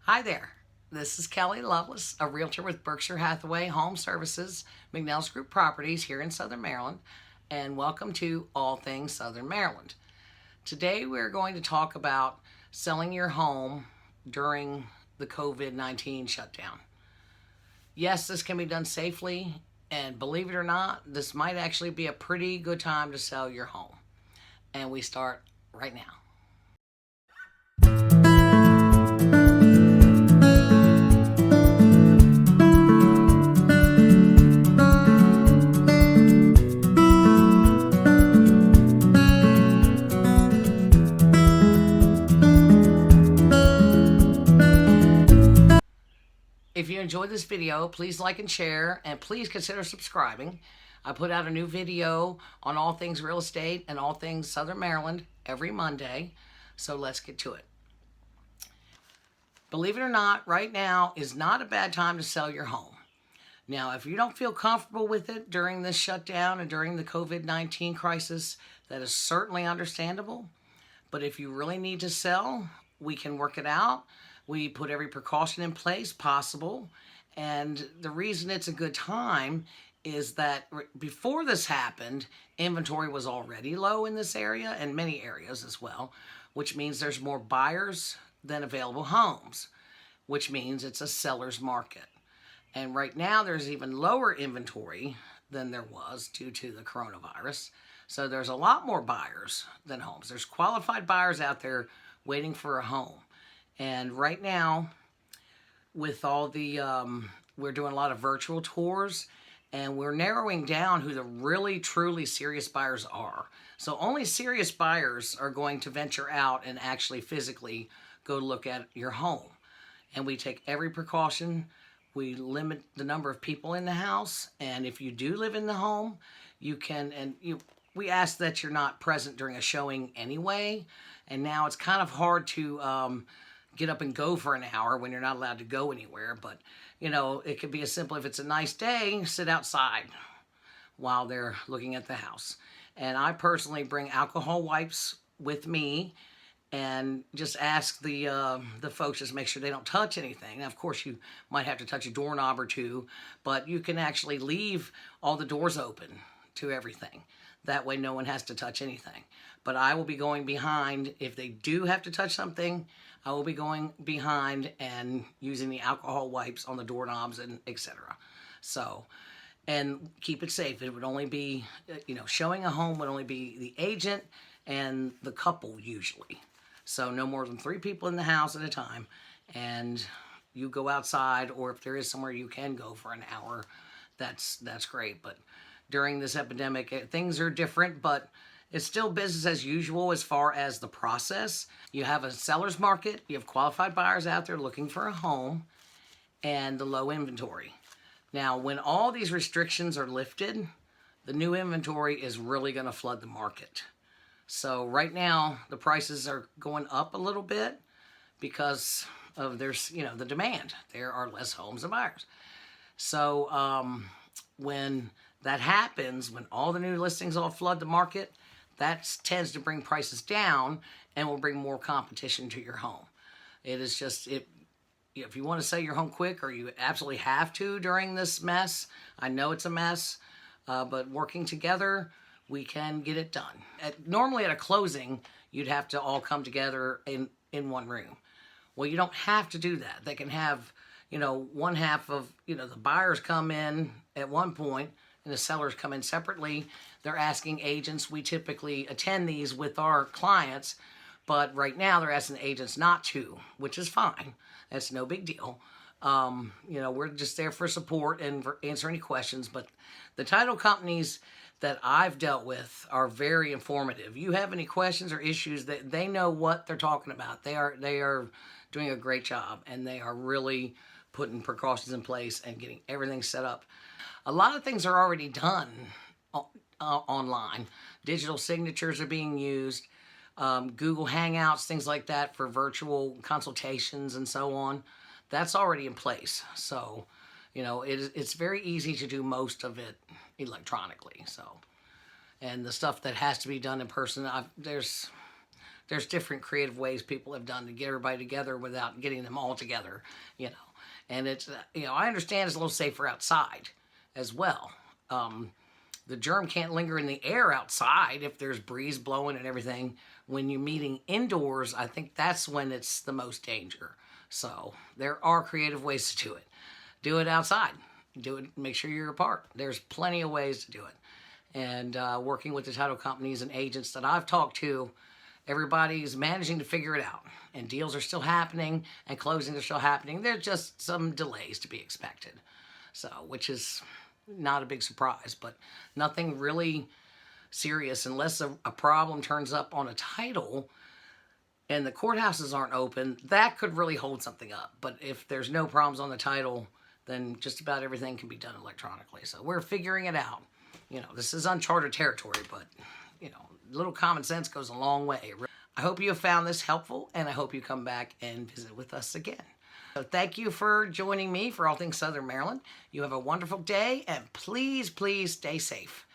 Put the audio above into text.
Hi there. This is Kelly Lovelace, a realtor with Berkshire Hathaway Home Services, McNelis Group Properties here in Southern Maryland, and welcome to All Things Southern Maryland. Today we're going to talk about selling your home during the COVID-19 shutdown. Yes, this can be done safely, and believe it or not, this might actually be a pretty good time to sell your home. And we start right now. If you enjoyed this video, please like and share, and please consider subscribing. I put out a new video on all things real estate and all things Southern Maryland every Monday, so let's get to it. Believe it or not, right now is not a bad time to sell your home. Now, if you don't feel comfortable with it during this shutdown and during the COVID-19 crisis, that is certainly understandable. But if you really need to sell, we can work it out. We put every precaution in place possible. And the reason it's a good time is that before this happened, inventory was already low in this area and many areas as well, which means there's more buyers than available homes, which means it's a seller's market. And right now there's even lower inventory than there was due to the coronavirus. So there's a lot more buyers than homes. There's qualified buyers out there waiting for a home. And right now, with all the, we're doing a lot of virtual tours, and we're narrowing down who the really, truly serious buyers are. So only serious buyers are going to venture out and actually physically go look at your home. And we take every precaution. We limit the number of people in the house. And if you do live in the home, you can, we ask that you're not present during a showing anyway. And now it's kind of hard to get up and go for an hour when you're not allowed to go anywhere. But, you know, it could be as simple, if it's a nice day, sit outside while they're looking at the house. And I personally bring alcohol wipes with me and just ask the folks just make sure they don't touch anything. Now, of course, you might have to touch a doorknob or two, but you can actually leave all the doors open to everything. That way no one has to touch anything. But I will be going behind. If they do have to touch something, I will be going behind and using the alcohol wipes on the doorknobs and etc. So, and keep it safe. It would only be, showing a home would only be the agent and the couple usually. So no more than 3 people in the house at a time. And you go outside, or if there is somewhere you can go for an hour, that's great. But during this epidemic, things are different, but it's still business as usual as far as the process. You have a seller's market, you have qualified buyers out there looking for a home, and the low inventory. Now, when all these restrictions are lifted, the new inventory is really going to flood the market. So right now, the prices are going up a little bit because of the demand. There are less homes than buyers. So when that happens, when all the new listings all flood the market, that tends to bring prices down and will bring more competition to your home. It is just, if you want to sell your home quick, or you absolutely have to during this mess, I know it's a mess, but working together, we can get it done. Normally at a closing, you'd have to all come together in one room. Well, you don't have to do that. They can have, one half of, the buyers come in at one point and the sellers come in separately. They're asking agents. We typically attend these with our clients, but right now they're asking the agents not to, which is fine. That's no big deal. We're just there for support and for answer any questions, but the title companies that I've dealt with are very informative. You have any questions or issues, that they know what they're talking about. They are doing a great job, and they are really putting precautions in place and getting everything set up. A lot of things are already done online. Digital signatures are being used, Google Hangouts, things like that for virtual consultations and so on. That's already in place. So, it's very easy to do most of it electronically. So, and the stuff that has to be done in person, there's there's different creative ways people have done to get everybody together without getting them all together, you know. And it's, I understand it's a little safer outside as well. The germ can't linger in the air outside if there's breeze blowing and everything. When you're meeting indoors, I think that's when it's the most danger. So there are creative ways to do it. Do it outside. Do it. Make sure you're apart. There's plenty of ways to do it. And working with the title companies and agents that I've talked to, everybody's managing to figure it out. And deals are still happening and closings are still happening. There's just some delays to be expected. So, which is not a big surprise, but nothing really serious unless a problem turns up on a title and the courthouses aren't open. That could really hold something up. But if there's no problems on the title, then just about everything can be done electronically. So we're figuring it out. This is uncharted territory, but, a little common sense goes a long way. I hope you have found this helpful, and I hope you come back and visit with us again. So thank you for joining me for All Things Southern Maryland. You have a wonderful day, and please, please stay safe.